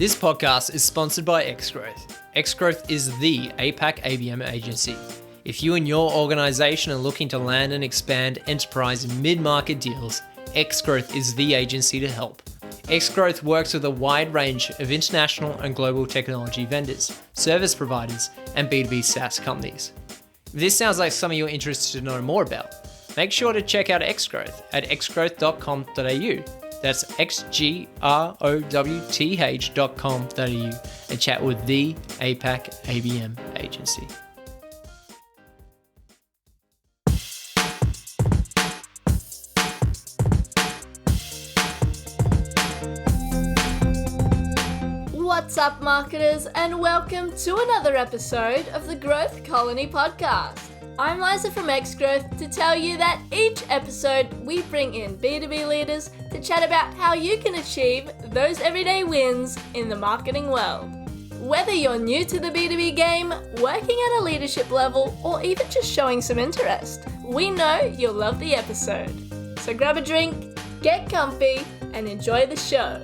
This podcast is sponsored by xGrowth. xGrowth is the APAC ABM agency. If you and your organization are looking to land and expand enterprise and mid-market deals, xGrowth is the agency to help. xGrowth works with a wide range of international and global technology vendors, service providers, and B2B SaaS companies. If this sounds like something you're interested to know more about, make sure to check out xGrowth at xgrowth.com.au. That's xgrowth.com.au and chat with the APAC ABM agency. What's up, marketers, and welcome to another episode of the Growth Colony podcast. I'm Liza from xGrowth to tell you that each episode we bring in B2B leaders to chat about how you can achieve those everyday wins in the marketing world. Whether you're new to the B2B game, working at a leadership level, or even just showing some interest, we know you'll love the episode. So grab a drink, get comfy, and enjoy the show.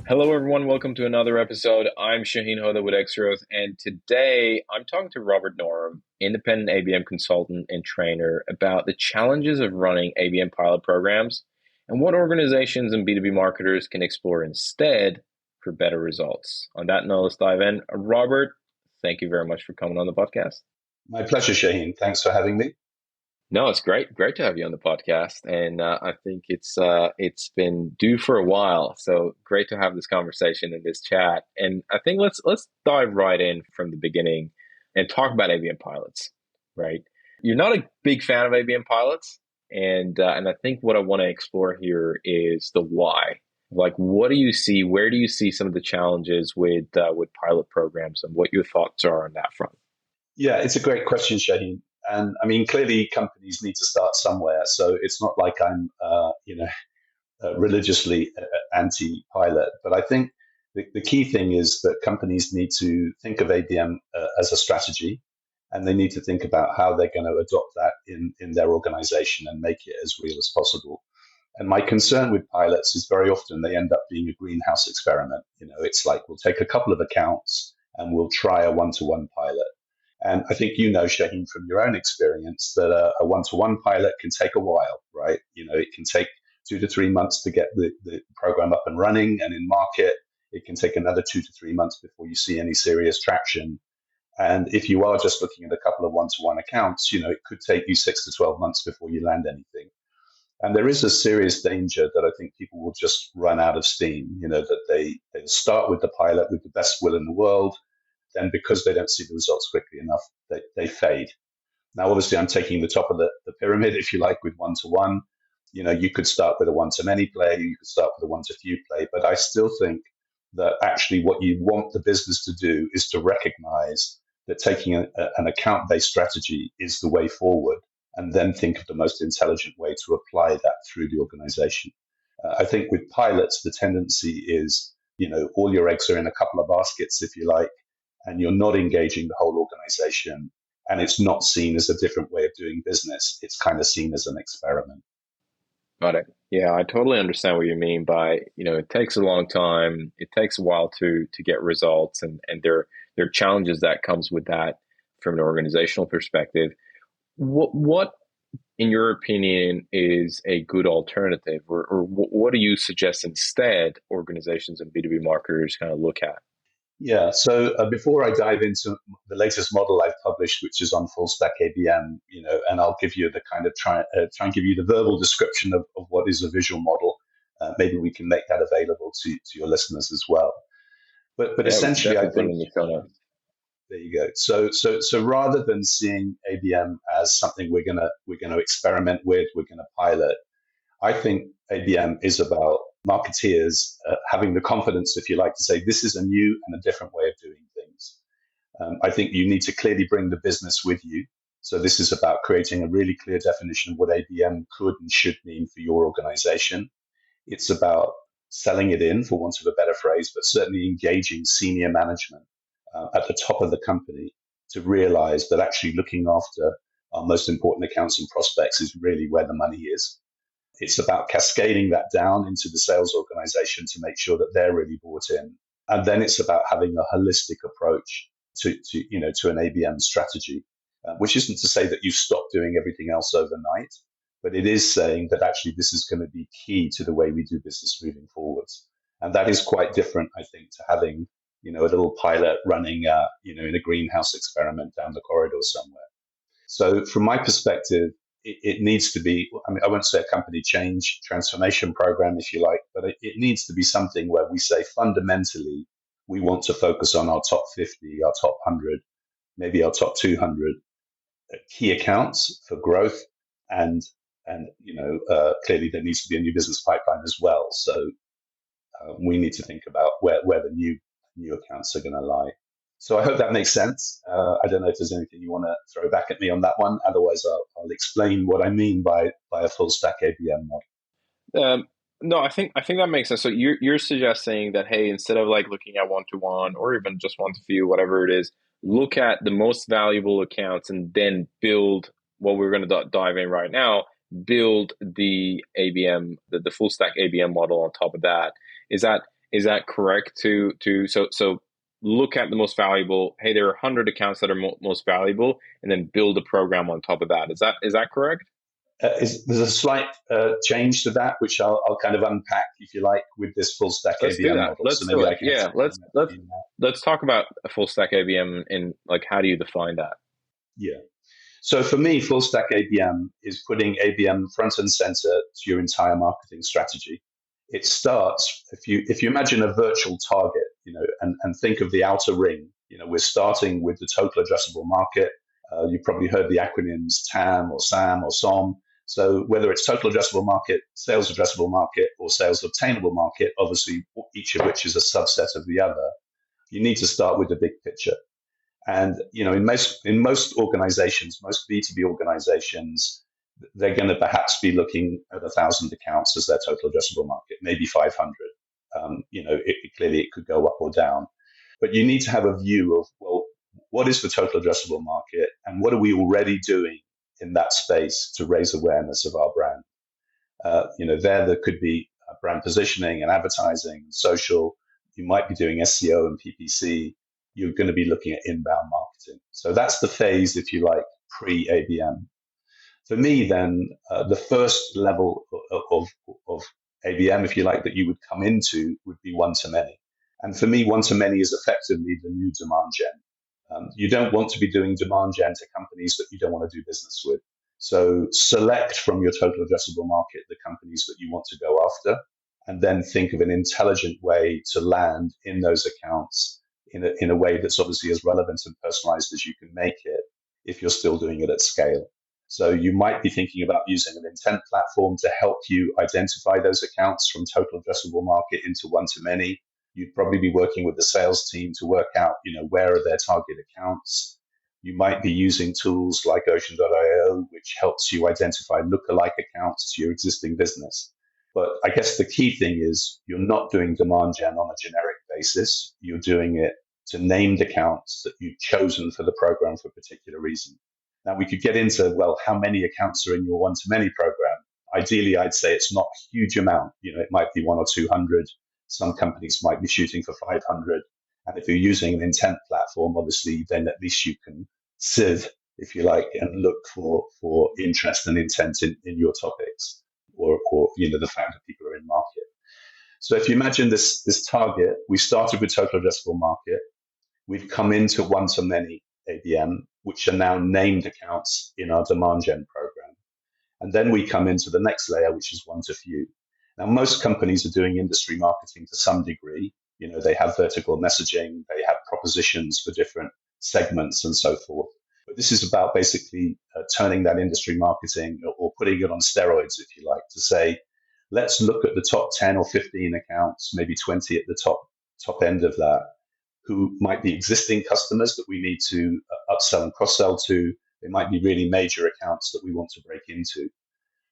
Hello, everyone. Welcome to another episode. I'm Shaheen Hoda with xGrowth, and today I'm talking to Robert Norum, independent ABM consultant and trainer, about the challenges of running ABM pilot programs and what organizations and B2B marketers can explore instead for better results. On that note, let's dive in. Robert, thank you very much for coming on the podcast. My pleasure, Shaheen. Thanks for having me. No, it's great to have you on the podcast, and I think it's been due for a while. So great to have this conversation and this chat. And I think let's dive right in from the beginning and talk about ABM pilots. Right? You're not a big fan of ABM pilots, and I think what I want to explore here is the why. Like, what do you see? Where do you see some of the challenges with pilot programs, and what your thoughts are on that front? Yeah, it's a great question, Shaheen. And I mean, clearly companies need to start somewhere. So it's not like I'm, religiously anti-pilot. But I think the key thing is that companies need to think of ABM as a strategy, and they need to think about how they're going to adopt that in their organization and make it as real as possible. And my concern with pilots is very often they end up being a greenhouse experiment. It's like we'll take a couple of accounts and we'll try a one-to-one pilot. And I think Shaheen, from your own experience, that a one-to-one pilot can take a while, right? It can take 2 to 3 months to get the program up and running and in market. It can take another 2 to 3 months before you see any serious traction. And if you are just looking at a couple of one-to-one accounts, it could take you 6 to 12 months before you land anything. And there is a serious danger that I think people will just run out of steam, that they start with the pilot with the best will in the world. Then because they don't see the results quickly enough, they fade. Now, obviously, I'm taking the top of the pyramid, if you like, with one-to-one. You could start with a one-to-many play, you could start with a one-to-few play, but I still think that actually what you want the business to do is to recognize that taking an account-based strategy is the way forward, and then think of the most intelligent way to apply that through the organization. I think with pilots, the tendency is, all your eggs are in a couple of baskets, if you like, and you're not engaging the whole organization, and it's not seen as a different way of doing business. It's kind of seen as an experiment. Got it. Yeah, I totally understand what you mean by, it takes a long time. It takes a while to get results, and there are challenges that comes with that from an organizational perspective. What in your opinion, is a good alternative, or what do you suggest instead organizations and B2B marketers kind of look at? Yeah, so before I dive into the latest model I've published, which is on full stack ABM, and I'll give you the kind of try and give you the verbal description of what is a visual model. Maybe we can make that available to your listeners as well. But essentially, I think there you go. So rather than seeing ABM as something we're gonna experiment with, we're gonna pilot, I think ABM is about marketeers having the confidence, if you like, to say this is a new and a different way of doing things. I think you need to clearly bring the business with you. So this is about creating a really clear definition of what ABM could and should mean for your organization. It's about selling it in, for want of a better phrase, but certainly engaging senior management at the top of the company to realize that actually looking after our most important accounts and prospects is really where the money is. It's about cascading that down into the sales organization to make sure that they're really bought in. And then it's about having a holistic approach to an ABM strategy, which isn't to say that you stop doing everything else overnight, but it is saying that actually this is going to be key to the way we do business moving forwards. And that is quite different, I think, to having, a little pilot running, in a greenhouse experiment down the corridor somewhere. So from my perspective, it needs to be, I won't say a company change transformation program, if you like, but it needs to be something where we say fundamentally, we want to focus on our top 50, our top 100, maybe our top 200 key accounts for growth. And clearly there needs to be a new business pipeline as well. So we need to think about where the new accounts are going to lie. So I hope that makes sense. I don't know if there's anything you want to throw back at me on that one. Otherwise, I'll explain what I mean by a full stack ABM model. No, I think that makes sense. So you're suggesting that, hey, instead of like looking at one-to-one or even just one-to-few, whatever it is, look at the most valuable accounts and then build what we're going to dive in right now. Build the ABM, the full stack ABM model on top of that. Is that correct? So look at the most valuable. Hey, there are 100 accounts that are most valuable, and then build a program on top of that. Is that correct? There's a slight change to that, which I'll kind of unpack, if you like, with this full stack ABM model. Let's do it. Let's talk about a full stack ABM and like how do you define that? Yeah. So for me, full stack ABM is putting ABM front and center to your entire marketing strategy. It starts, if you imagine a virtual target, and think of the outer ring, we're starting with the total addressable market. You've probably heard the acronyms TAM or SAM or SOM. So whether it's total addressable market, sales addressable market, or sales obtainable market, obviously each of which is a subset of the other, you need to start with the big picture. And in most organizations, most B2B organizations, they're going to perhaps be looking at 1,000 accounts as their total addressable market, maybe 500. Clearly it could go up or down. But you need to have a view of, well, what is the total addressable market and what are we already doing in that space to raise awareness of our brand? There could be brand positioning and advertising and social. You might be doing SEO and PPC. You're going to be looking at inbound marketing. So that's the phase, if you like, pre-ABM. For me, then, the first level of ABM, if you like, that you would come into would be one-to-many. And for me, one-to-many is effectively the new demand gen. You don't want to be doing demand gen to companies that you don't want to do business with. So select from your total addressable market the companies that you want to go after, and then think of an intelligent way to land in those accounts in a way that's obviously as relevant and personalized as you can make it if you're still doing it at scale. So you might be thinking about using an intent platform to help you identify those accounts from total addressable market into one-to-many. You'd probably be working with the sales team to work out, where are their target accounts. You might be using tools like Ocean.io, which helps you identify lookalike accounts to your existing business. But I guess the key thing is you're not doing demand gen on a generic basis. You're doing it to named accounts that you've chosen for the program for a particular reason. Now, we could get into, well, how many accounts are in your one-to-many program? Ideally, I'd say it's not a huge amount. It might be 100 or 200. Some companies might be shooting for 500. And if you're using an intent platform, obviously, then at least you can sieve, if you like, and look for interest and intent in your topics or the fact that people are in market. So if you imagine this target, we started with total addressable market. We've come into one-to-many ABM, which are now named accounts in our demand gen program. And then we come into the next layer, which is one-to-few. Now, most companies are doing industry marketing to some degree. They have vertical messaging, they have propositions for different segments and so forth. But this is about basically turning that industry marketing or putting it on steroids, if you like, to say, let's look at the top 10 or 15 accounts, maybe 20 at the top end of that, who might be existing customers that we need to upsell and cross-sell to. They might be really major accounts that we want to break into.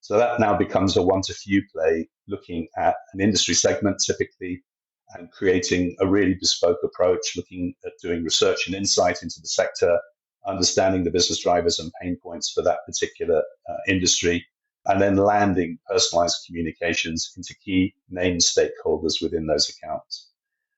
So that now becomes a one-to-few play, looking at an industry segment typically and creating a really bespoke approach, looking at doing research and insight into the sector, understanding the business drivers and pain points for that particular industry, and then landing personalized communications into key named stakeholders within those accounts.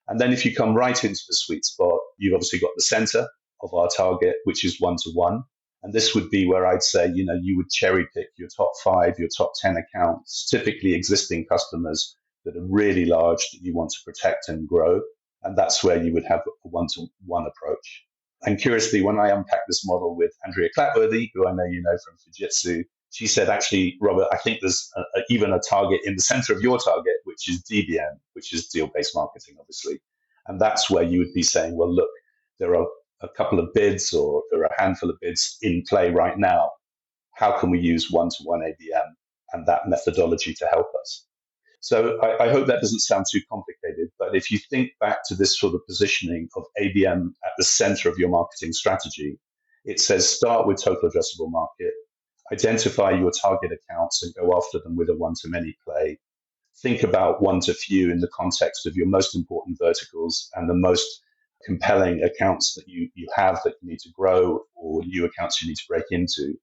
And then if you come right into the sweet spot, you've obviously got the center of our target, which is one-to-one. And this would be where I'd say, you would cherry pick your top 5, your top 10 accounts, typically existing customers that are really large that you want to protect and grow. And that's where you would have a one-to-one approach. And curiously, when I unpacked this model with Andrea Clapworthy, who I know you know from Fujitsu, she said, actually, Robert, I think there's even a target in the center of your target, which is DBM, which is deal-based marketing, obviously. And that's where you would be saying, well, look, there are a couple of bids or there are a handful of bids in play right now. How can we use one-to-one ABM and that methodology to help us? So I hope that doesn't sound too complicated, but if you think back to this sort of positioning of ABM at the center of your marketing strategy, it says start with total addressable market, identify your target accounts and go after them with a one-to-many play. Think about one-to-few in the context of your most important verticals and the most compelling accounts that you have that you need to grow or new accounts you need to break into,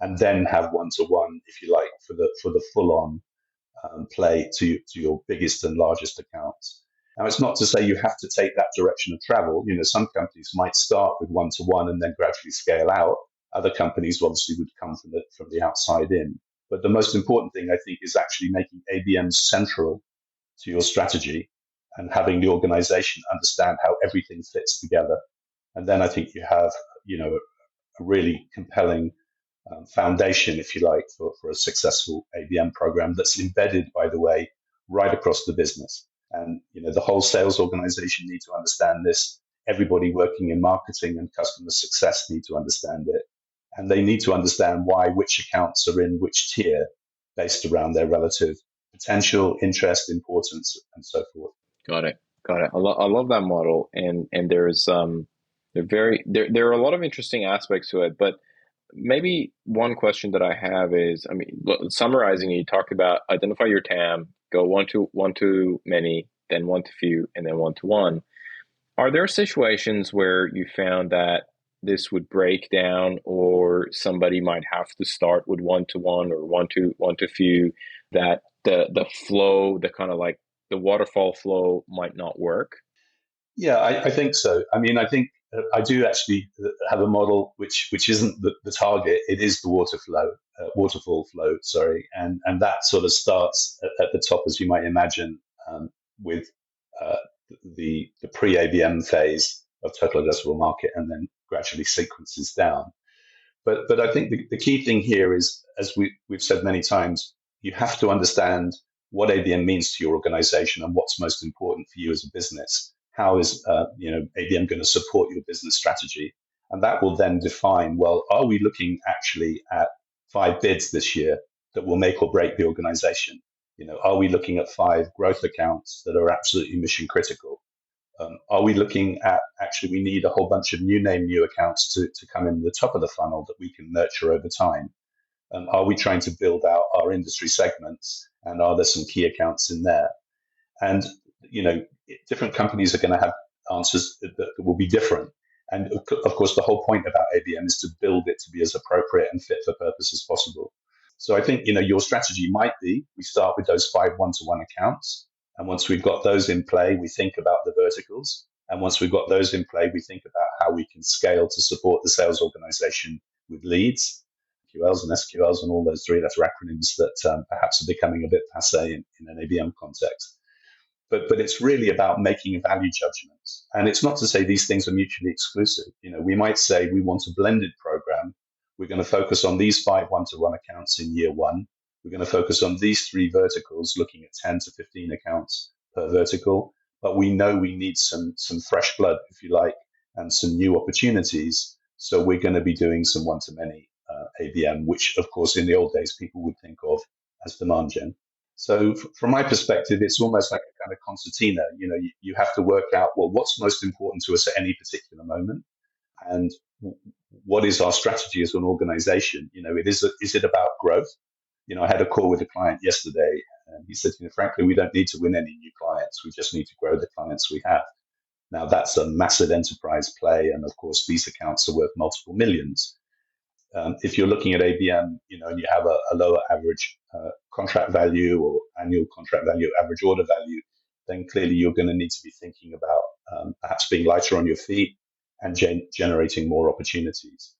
and then have one-to-one, if you like, for the full-on play to your biggest and largest accounts. Now, it's not to say you have to take that direction of travel. Some companies might start with one-to-one and then gradually scale out. Other companies obviously would come from the outside in. But the most important thing, I think, is actually making ABM central to your strategy and having the organization understand how everything fits together. And then I think you have, a really compelling foundation, if you like, for a successful ABM program that's embedded, by the way, right across the business. And, the whole sales organization need to understand this. Everybody working in marketing and customer success need to understand it. And they need to understand why which accounts are in which tier based around their relative potential, interest, importance, and so forth. Got it. I love that model. And there's there are a lot of interesting aspects to it, but maybe one question that I have is, summarizing, you talked about identify your TAM, go one to many, then one to few, and then one to one. Are there situations where you found that this would break down, or somebody might have to start with one to one or one to few, that the flow, the kind of like the waterfall flow might not work? Yeah, I think so. I think I do actually have a model which isn't the target. It is the waterfall flow, sorry. And that sort of starts at the top, as you might imagine, with the pre-ABM phase of total addressable market, and then gradually sequences down. But I think the key thing here is, as we've said many times, you have to understand what ABM means to your organization and what's most important for you as a business. How is ABM going to support your business strategy? And that will then define, well, are we looking actually at 5 bids this year that will make or break the organization? Are we looking at 5 growth accounts that are absolutely mission critical? Are we looking at actually we need a whole bunch of new accounts to come in the top of the funnel that we can nurture over time? Are we trying to build out our industry segments, and are there some key accounts in there? And different companies are going to have answers that will be different. And of course, the whole point about ABM is to build it to be as appropriate and fit for purpose as possible. So I think, your strategy might be, we start with those 5 one-to-one accounts. And once we've got those in play, we think about the verticals. And once we've got those in play, we think about how we can scale to support the sales organization with leads, QLs and SQLs and all those 3 letter acronyms that perhaps are becoming a bit passé in an ABM context. But it's really about making value judgments. And it's not to say these things are mutually exclusive. We might say we want a blended program. We're going to focus on these 5 one-to-one accounts in year 1. We're going to focus on these 3 verticals, looking at 10 to 15 accounts per vertical. But we know we need some fresh blood, if you like, and some new opportunities. So we're going to be doing some one-to-many ABM, which, of course, in the old days, people would think of as demand gen. So from my perspective, it's almost like a kind of concertina. You have to work out, well, what's most important to us at any particular moment, and what is our strategy as an organization? Is it about growth? I had a call with a client yesterday, and he said, frankly, we don't need to win any new clients. We just need to grow the clients we have. Now, that's a massive enterprise play, and of course, these accounts are worth multiple millions. If you're looking at ABM, and you have a lower average contract value or annual contract value, average order value, then clearly you're going to need to be thinking about perhaps being lighter on your feet and generating more opportunities.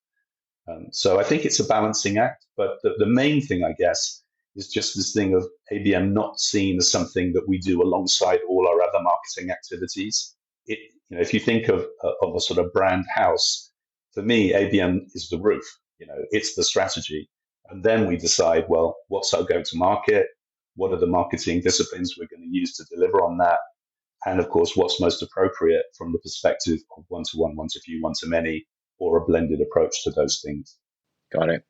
So I think it's a balancing act, but the main thing, I guess, is just this thing of ABM not seen as something that we do alongside all our other marketing activities. If you think of a sort of brand house, for me, ABM is the roof. It's the strategy, and then we decide, well, what's our go-to-market? What are the marketing disciplines we're going to use to deliver on that? And of course, what's most appropriate from the perspective of one-to-one, one-to-few, one-to-many, or a blended approach to those things. Got it.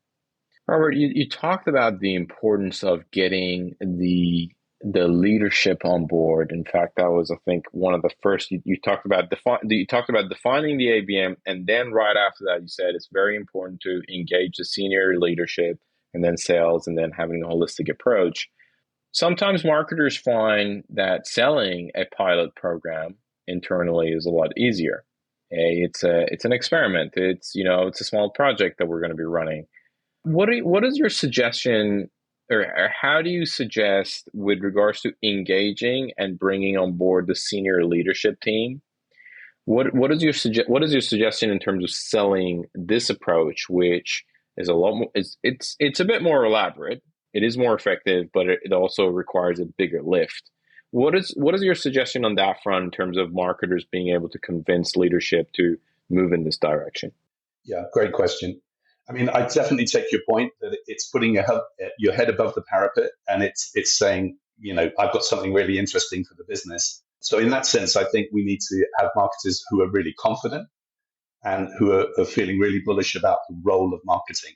Robert, you talked about the importance of getting the leadership on board. In fact, that was, I think, one of the first you talked about. You talked about defining the ABM, and then right after that, you said it's very important to engage the senior leadership, and then sales, and then having a holistic approach. Sometimes marketers find that selling a pilot program internally is a lot easier. It's an experiment. It's a small project that we're going to be running. What is your suggestion, or how do you suggest with regards to engaging and bringing on board the senior leadership team? What is your suggestion in terms of selling this approach, which is a lot more? It's a bit more elaborate. It is more effective, but it also requires a bigger lift. What is your suggestion on that front in terms of marketers being able to convince leadership to move in this direction? Yeah, great question. I mean, I definitely take your point that it's putting your head above the parapet, and it's saying, I've got something really interesting for the business. So in that sense, I think we need to have marketers who are really confident and who are feeling really bullish about the role of marketing.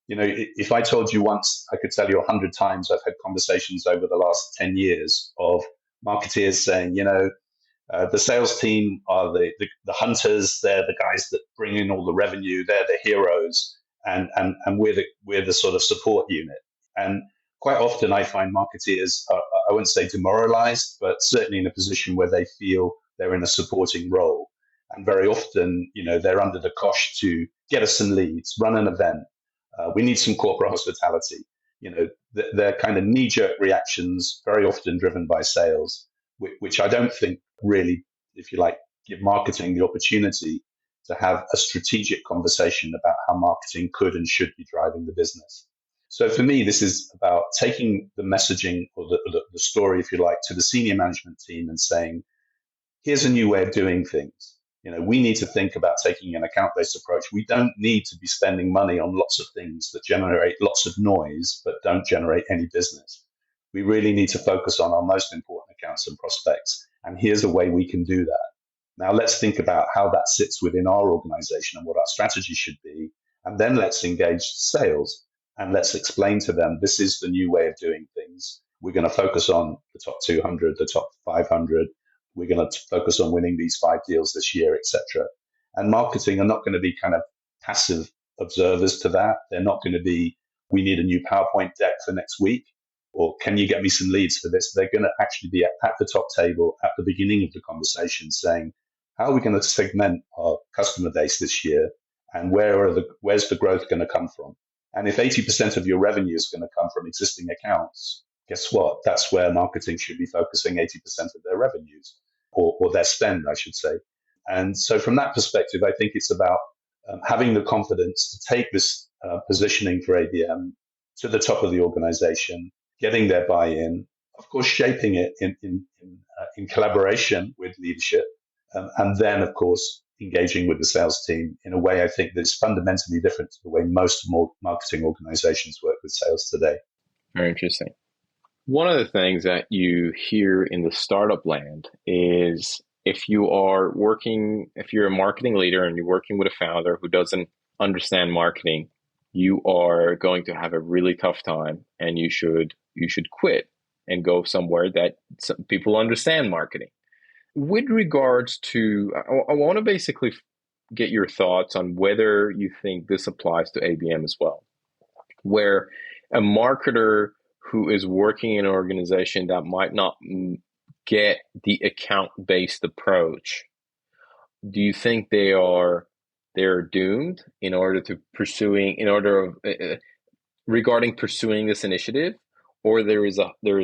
If I told you once, I could tell you 100 times I've had conversations over the last 10 years of marketeers saying, the sales team are the hunters. They're the guys that bring in all the revenue. They're the heroes, and we're the sort of support unit. And quite often I find marketeers are, I wouldn't say demoralized, but certainly in a position where they feel they're in a supporting role. And very often, they're under the cosh to get us some leads, run an event. We need some corporate hospitality. They're kind of knee-jerk reactions, very often driven by sales, which I don't think really, if you like, give marketing the opportunity to have a strategic conversation about how marketing could and should be driving the business. So for me, this is about taking the messaging or the story, if you like, to the senior management team and saying, here's a new way of doing things. We need to think about taking an account-based approach. We don't need to be spending money on lots of things that generate lots of noise, but don't generate any business. We really need to focus on our most important accounts and prospects. And here's a way we can do that. Now let's think about how that sits within our organization and what our strategy should be. And then let's engage sales and let's explain to them, this is the new way of doing things. We're going to focus on the top 200, the top 500. We're going to focus on winning these 5 deals this year, etc. And marketing are not going to be kind of passive observers to that. They're not going to be, we need a new PowerPoint deck for next week, or can you get me some leads for this? They're going to actually be at the top table at the beginning of the conversation saying, how are we going to segment our customer base this year? And where's the growth going to come from? And if 80% of your revenue is going to come from existing accounts, guess what? That's where marketing should be focusing 80% of their revenues, or their spend, I should say. And so from that perspective, I think it's about having the confidence to take this positioning for ABM to the top of the organization, getting their buy-in, of course, shaping it in collaboration with leadership, and then, of course, engaging with the sales team in a way I think that's fundamentally different to the way most marketing organizations work with sales today. Very interesting. One of the things that you hear in the startup land is if you're a marketing leader and you're working with a founder who doesn't understand marketing, you are going to have a really tough time, and you should quit and go somewhere that people understand marketing. With regards to, I want to basically get your thoughts on whether you think this applies to ABM as well, where a marketer who is working in an organization that might not get the account-based approach, do you think they are they're doomed regarding pursuing this initiative, or there is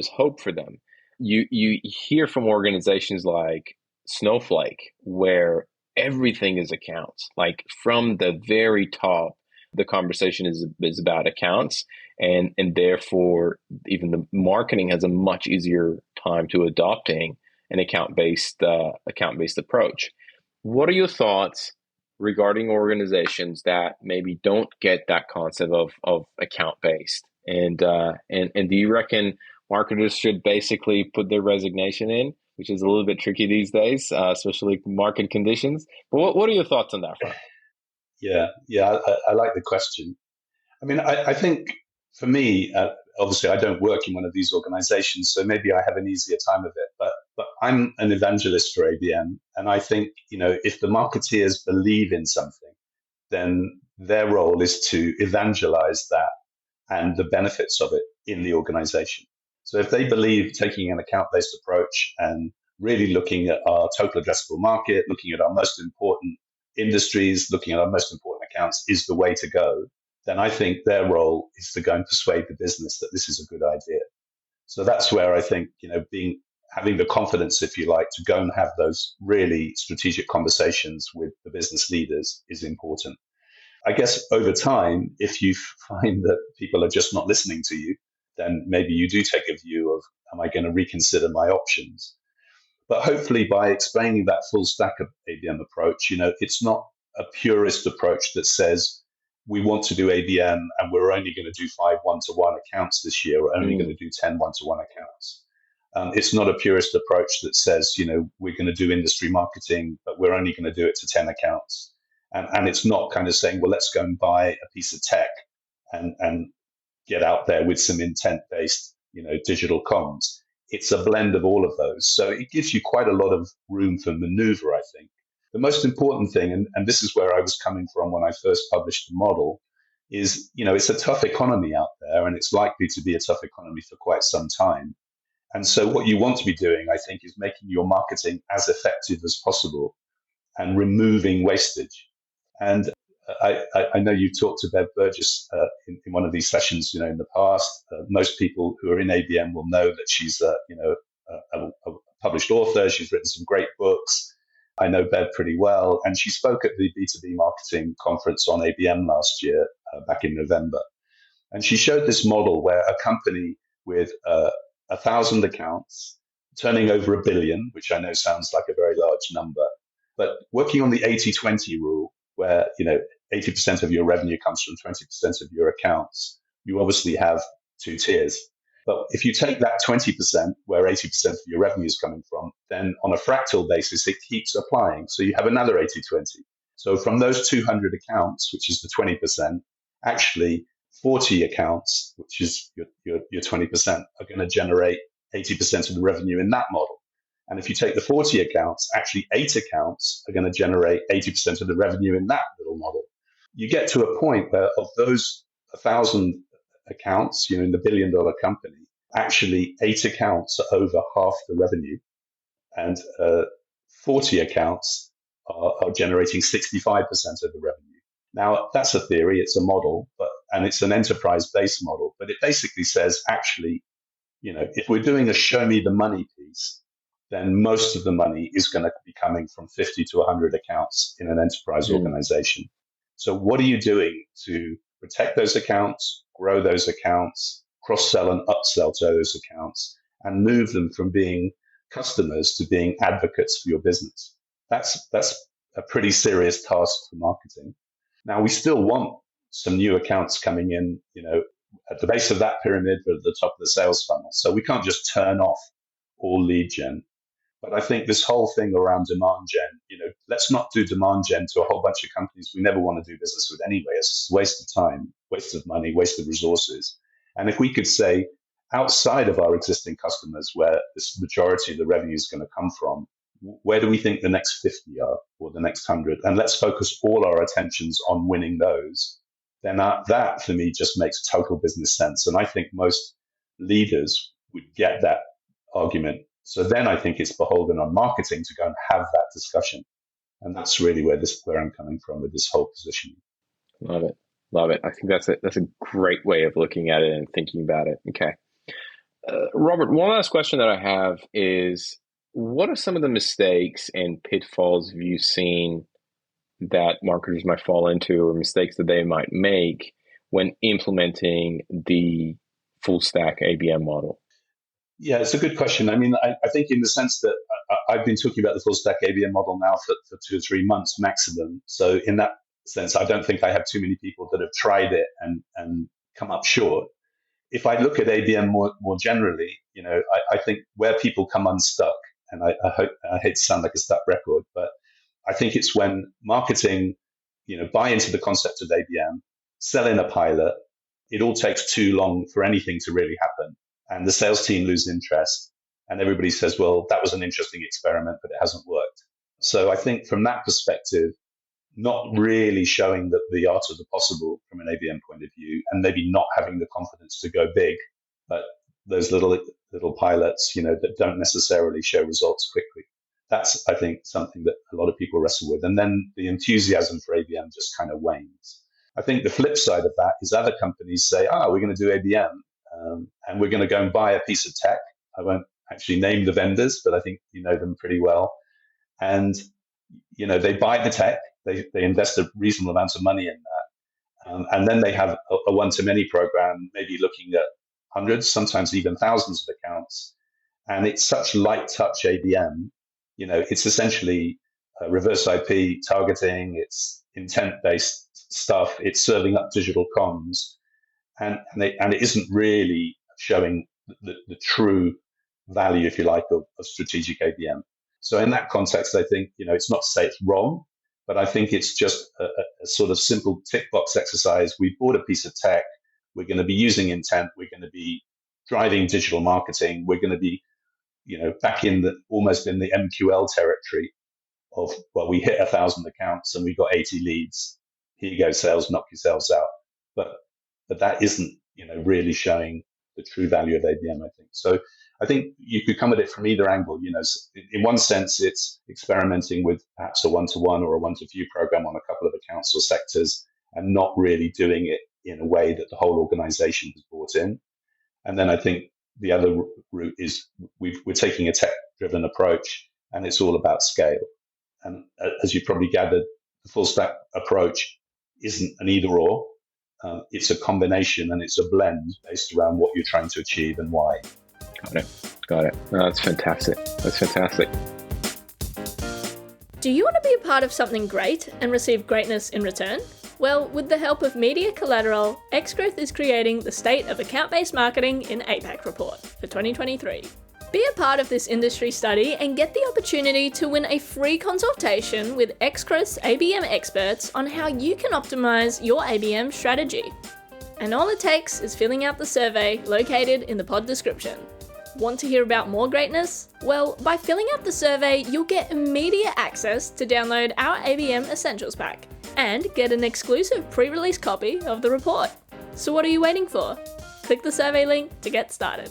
hope for them. You hear from organizations like Snowflake, where everything is accounts. Like from the very top, the conversation is about accounts, and therefore even the marketing has a much easier time to adopting an account-based approach. What are your thoughts regarding organizations that maybe don't get that concept of account-based? And do you reckon marketers should basically put their resignation in, which is a little bit tricky these days, especially market conditions? But what are your thoughts on that front? Yeah, I like the question. I mean, I think for me, obviously, I don't work in one of these organizations, so maybe I have an easier time of it. But I'm an evangelist for ABM, and I think if the marketeers believe in something, then their role is to evangelize that and the benefits of it in the organization. So if they believe taking an account-based approach and really looking at our total addressable market, looking at our most important industries, looking at our most important accounts is the way to go, then I think their role is to go and persuade the business that this is a good idea. So that's where I think, having the confidence, if you like, to go and have those really strategic conversations with the business leaders is important. I guess over time, if you find that people are just not listening to you, then maybe you do take a view of, am I going to reconsider my options? But hopefully by explaining that full stack of ABM approach, it's not a purist approach that says we want to do ABM and we're only going to do 5 one-to-one accounts this year. We're only going to do 10 one-to-one accounts. It's not a purist approach that says, we're going to do industry marketing, but we're only going to do it to 10 accounts. And it's not kind of saying, well, let's go and buy a piece of tech and get out there with some intent-based, digital comms. It's a blend of all of those. So it gives you quite a lot of room for maneuver, I think. The most important thing, and this is where I was coming from when I first published the model, is, it's a tough economy out there, and it's likely to be a tough economy for quite some time. And so what you want to be doing, I think, is making your marketing as effective as possible and removing wastage. And I know you've talked to Bev Burgess in one of these sessions, in the past. Most people who are in ABM will know that she's, a published author. She's written some great books. I know Bev pretty well. And she spoke at the B2B Marketing conference on ABM last year, back in November. And she showed this model where a company with 1,000 accounts turning over $1 billion, which I know sounds like a very large number, but working on the 80-20 rule, where 80% of your revenue comes from 20% of your accounts, you obviously have 2 tiers. But if you take that 20%, where 80% of your revenue is coming from, then on a fractal basis, it keeps applying. So you have another 80-20. So from those 200 accounts, which is the 20%, actually 40 accounts, which is your 20%, are going to generate 80% of the revenue in that model. And if you take the 40 accounts, actually 8 accounts are going to generate 80% of the revenue in that little model. You get to a point where of those 1,000 accounts, in the $1 billion company, actually 8 accounts are over half the revenue, and 40 accounts are generating 65% of the revenue. Now, that's a theory, it's a model, and it's an enterprise-based model, but it basically says, actually, if we're doing a show me the money piece, then most of the money is going to be coming from 50 to 100 accounts in an enterprise organization. So what are you doing to protect those accounts, grow those accounts, cross-sell and upsell to those accounts, and move them from being customers to being advocates for your business? That's a pretty serious task for marketing. Now, we still want some new accounts coming in, at the base of that pyramid, but at the top of the sales funnel. So we can't just turn off all lead gen. But I think this whole thing around demand gen, let's not do demand gen to a whole bunch of companies we never want to do business with anyway. It's just a waste of time, waste of money, waste of resources. And if we could say, outside of our existing customers, where this majority of the revenue is going to come from, where do we think the next 50 are, or the next 100? And let's focus all our attentions on winning those. Then that, for me, just makes total business sense. And I think most leaders would get that argument. So then I think it's beholden on marketing to go and have that discussion. And that's really where I'm coming from with this whole position. Love it. Love it. I think that's a great way of looking at it and thinking about it. Okay. Robert, one last question that I have is, what are some of the mistakes and pitfalls have you seen that marketers might fall into, or mistakes that they might make when implementing the full stack ABM model? Yeah, it's a good question. I mean, I think in the sense that I've been talking about the full stack ABM model now for 2 or 3 months maximum. So in that sense, I don't think I have too many people that have tried it and come up short. If I look at ABM more generally, I think where people come unstuck, and I hate to sound like a stuck record, but I think it's when marketing, buy into the concept of ABM, sell in a pilot. It all takes too long for anything to really happen. And the sales team lose interest. And everybody says, well, that was an interesting experiment, but it hasn't worked. So I think from that perspective, not really showing that the art of the possible from an ABM point of view, and maybe not having the confidence to go big, but those little pilots, that don't necessarily show results quickly. That's, I think, something that a lot of people wrestle with. And then the enthusiasm for ABM just kind of wanes. I think the flip side of that is other companies say, we're going to do ABM, and we're going to go and buy a piece of tech. I won't actually name the vendors, but I think you know them pretty well. And, they buy the tech, they invest a reasonable amount of money in that. And then they have a one-to-many program, maybe looking at hundreds, sometimes even thousands of accounts. And it's such light touch ABM. It's essentially reverse IP targeting, it's intent-based stuff, it's serving up digital comms, and it isn't really showing the true value, if you like, of strategic ABM. So in that context, I think, it's not to say it's wrong, but I think it's just a sort of simple tick box exercise. We bought a piece of tech, we're going to be using intent, we're going to be driving digital marketing, we're going to be back almost in the MQL territory of, well, we hit 1,000 accounts and we got 80 leads. Here you go, sales, knock yourselves out. But that isn't, really showing the true value of ABM, I think. So I think you could come at it from either angle. In one sense, it's experimenting with perhaps a one-to-one or a one-to-few program on a couple of accounts or sectors, and not really doing it in a way that the whole organization has bought in. And then I think the other route is we're taking a tech-driven approach, and it's all about scale. And as you probably gathered, the full stack approach isn't an either-or. It's a combination, and it's a blend based around what you're trying to achieve and why. Got it. No, that's fantastic. Do you want to be a part of something great and receive greatness in return? Well, with the help of Media Collateral, xGrowth is creating the State of Account-Based Marketing in APAC report for 2023. Be a part of this industry study and get the opportunity to win a free consultation with xGrowth's ABM experts on how you can optimize your ABM strategy. And all it takes is filling out the survey located in the pod description. Want to hear about more greatness? Well, by filling out the survey, you'll get immediate access to download our ABM Essentials pack and get an exclusive pre-release copy of the report. So what are you waiting for? Click the survey link to get started.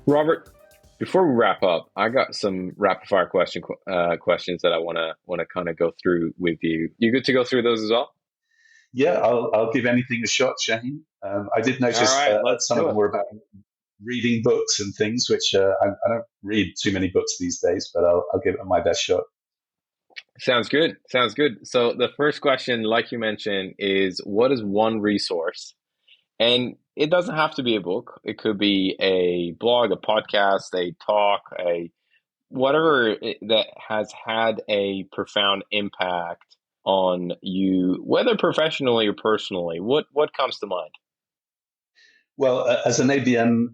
Robert, before we wrap up, I got some rapid fire questions that I want to kind of go through with you. You good to go through those as well? Yeah, I'll give anything a shot, Shaheen. I did notice some of them were about reading books and things, which I don't read too many books these days, but I'll give it my best shot. Sounds good. So the first question, like you mentioned, is what is one resource? And it doesn't have to be a book. It could be a blog, a podcast, a talk, whatever that has had a profound impact on you, whether professionally or personally. What comes to mind? Well, as an ABM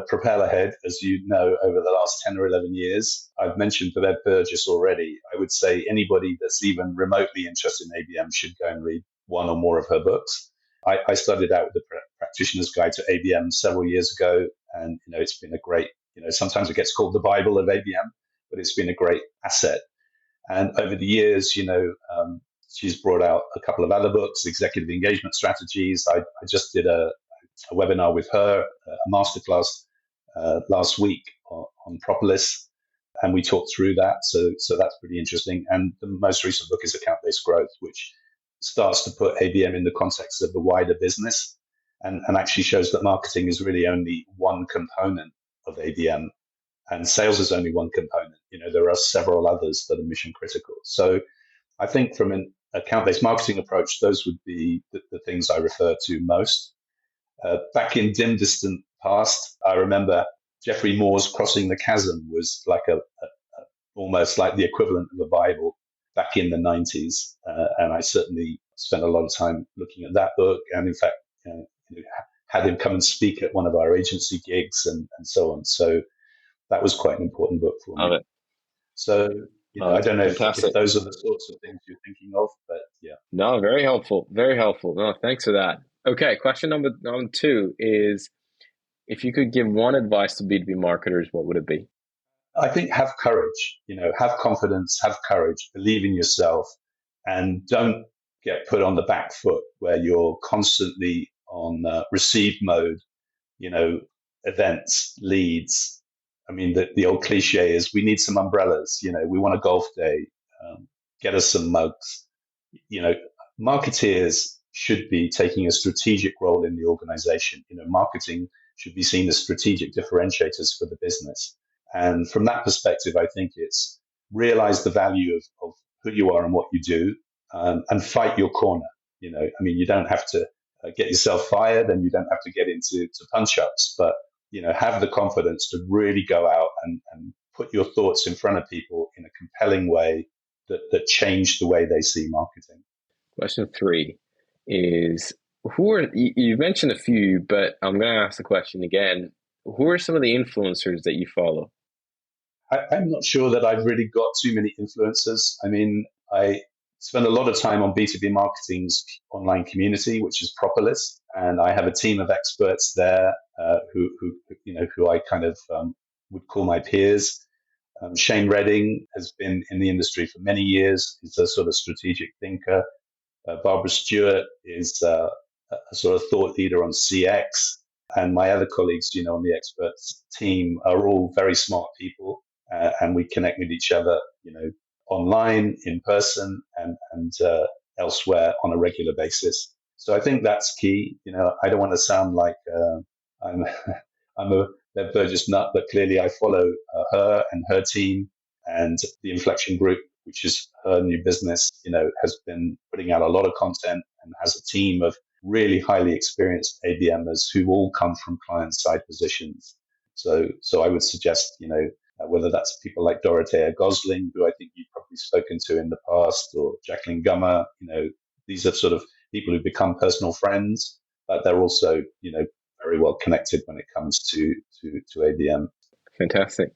propeller head, as you know, over the last 10 or 11 years, I've mentioned Vivek Burgess already. I would say anybody that's even remotely interested in ABM should go and read one or more of her books. I started out with the Practitioner's Guide to ABM several years ago, and it's been a great, sometimes it gets called the Bible of ABM, but it's been a great asset. And over the years, she's brought out a couple of other books, Executive Engagement Strategies. I just did a webinar with her, a masterclass last week on Propolis. And we talked through that. So that's pretty interesting. And the most recent book is Account-Based Growth, which starts to put ABM in the context of the wider business and actually shows that marketing is really only one component of ABM and sales is only one component. There are several others that are mission critical. So I think from an account-based marketing approach, those would be the things I refer to most. Back in dim distant past, I remember Geoffrey Moore's Crossing the Chasm was like almost like the equivalent of the Bible back in the 90s. And I certainly spent a lot of time looking at that book. And in fact, had him come and speak at one of our agency gigs and so on. So that was quite an important book for me. Love it. So, I don't know if those are the sorts of things you're thinking of, but yeah. No, very helpful. Very helpful. No, thanks for that. Okay, question number 2 is, if you could give one advice to B2B marketers, what would it be? I think have courage, have confidence, have courage, believe in yourself, and don't get put on the back foot where you're constantly on receive mode, events, leads. I mean, the old cliche is we need some umbrellas, we want a golf day, get us some mugs. Marketeers should be taking a strategic role in the organization. Marketing should be seen as strategic differentiators for the business. And from that perspective, I think it's realize the value of who you are and what you do, and fight your corner. You don't have to get yourself fired and you don't have to get into punch-ups, but have the confidence to really go out and put your thoughts in front of people in a compelling way that change the way they see marketing. Question 3 is, you mentioned a few, but I'm going to ask the question again. Who are some of the influencers that you follow? I'm not sure that I've really got too many influencers. I mean, I spend a lot of time on B2B Marketing's online community, which is Propolis, and I have a team of experts there who I kind of would call my peers. Shane Redding has been in the industry for many years. He's a sort of strategic thinker. Barbara Stewart is a sort of thought leader on CX. And my other colleagues, on the experts team are all very smart people. And we connect with each other, online, in person, and elsewhere on a regular basis. So I think that's key. I don't want to sound like I'm a Bev Burgess nut, but clearly I follow her and her team, and the Inflection Group, which is her new business, has been putting out a lot of content and has a team of really highly experienced ABMers who all come from client-side positions. So I would suggest, whether that's people like Dorothea Gosling, who I think you've probably spoken to in the past, or Jacqueline Gummer, these are sort of people who become personal friends, but they're also, very well connected when it comes to ABM. Fantastic.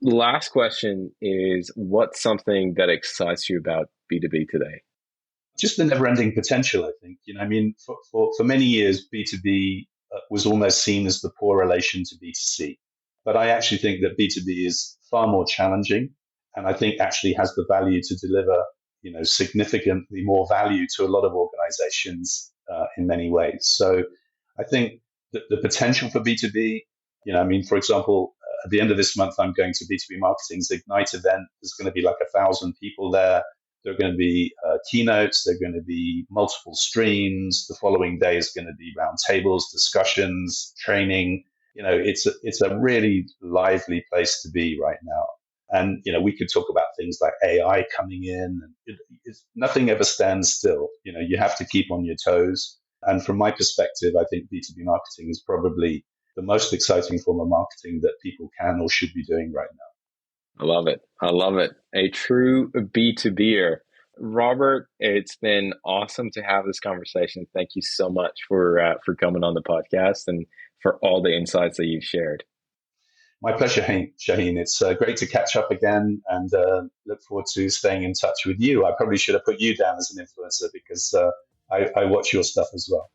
Last question is, what's something that excites you about B2B today? Just the never-ending potential, I think. For many years, B2B was almost seen as the poor relation to B2C. But I actually think that B2B is far more challenging, and I think actually has the value to deliver, significantly more value to a lot of organizations in many ways. So I think that the potential for B2B, for example, at the end of this month, I'm going to B2B Marketing's Ignite event. There's going to be like 1,000 people there. There are going to be keynotes. There are going to be multiple streams. The following day is going to be roundtables, discussions, training. It's a really lively place to be right now. And, we could talk about things like AI coming in. Nothing ever stands still. You have to keep on your toes. And from my perspective, I think B2B marketing is probably the most exciting form of marketing that people can or should be doing right now. I love it. I love it. A true B2B'er. Robert, it's been awesome to have this conversation. Thank you so much for coming on the podcast and for all the insights that you've shared. My pleasure, Shaheen. It's great to catch up again, and look forward to staying in touch with you. I probably should have put you down as an influencer because I watch your stuff as well.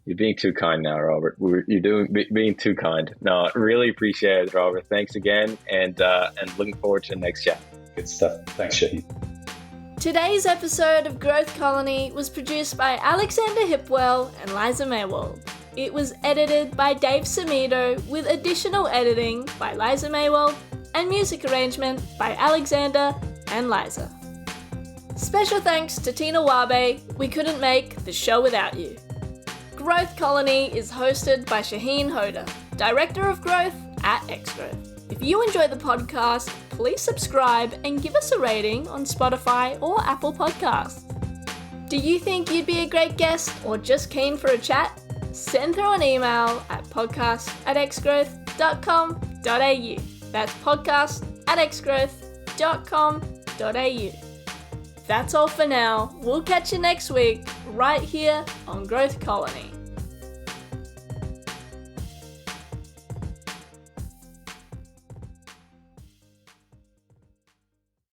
You're being too kind now, Robert. You're being too kind. No, really appreciate it, Robert. Thanks again, and looking forward to the next chat. Good stuff. Thanks, Shaheen. Today's episode of Growth Colony was produced by Alexander Hipwell and Liza Maywald. It was edited by Dave Samito with additional editing by Liza Maywald and music arrangement by Alexander and Liza. Special thanks to Tina Wabe. We couldn't make the show without you. Growth Colony is hosted by Shaheen Hoda, Director of Growth at xGrowth. If you enjoy the podcast, please subscribe and give us a rating on Spotify or Apple Podcasts. Do you think you'd be a great guest or just keen for a chat? Send through an email at podcast@xgrowth.com.au. That's podcast@xgrowth.com.au. That's all for now. We'll catch you next week, right here on Growth Colony.